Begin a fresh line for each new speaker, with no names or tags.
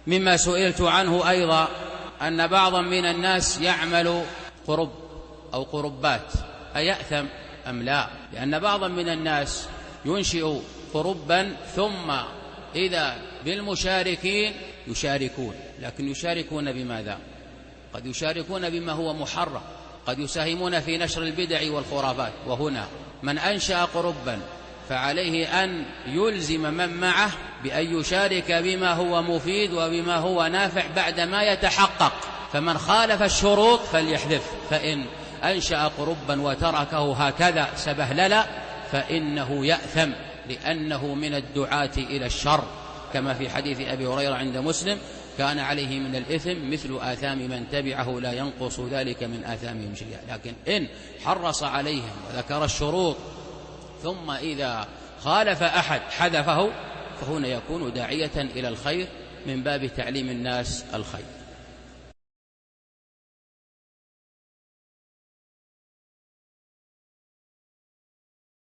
مما سئلت عنه أيضا أن بعضا من الناس يعمل قرب أو قربات، أيأثم أم لا؟ لأن بعضا من الناس ينشئ قربا ثم إذا بالمشاركين يشاركون، لكن يشاركون بماذا؟ قد يشاركون بما هو محرم، قد يساهمون في نشر البدع والخرافات. وهنا من أنشأ قربا فعليه أن يلزم من معه بأن يشارك بما هو مفيد وبما هو نافع بعدما يتحقق. فمن خالف الشروط فليحذف، فإن أنشأ قربا وتركه هكذا سبهللا فإنه يأثم، لأنه من الدعاة إلى الشر، كما في حديث أبي هريرة عند مسلم: كان عليه من الإثم مثل آثام من تبعه لا ينقص ذلك من آثامهم شيئا. لكن إن حرص عليهم وذكر الشروط ثم إذا خالف أحد حذفه فهنا يكون داعية إلى الخير من باب تعليم الناس الخير.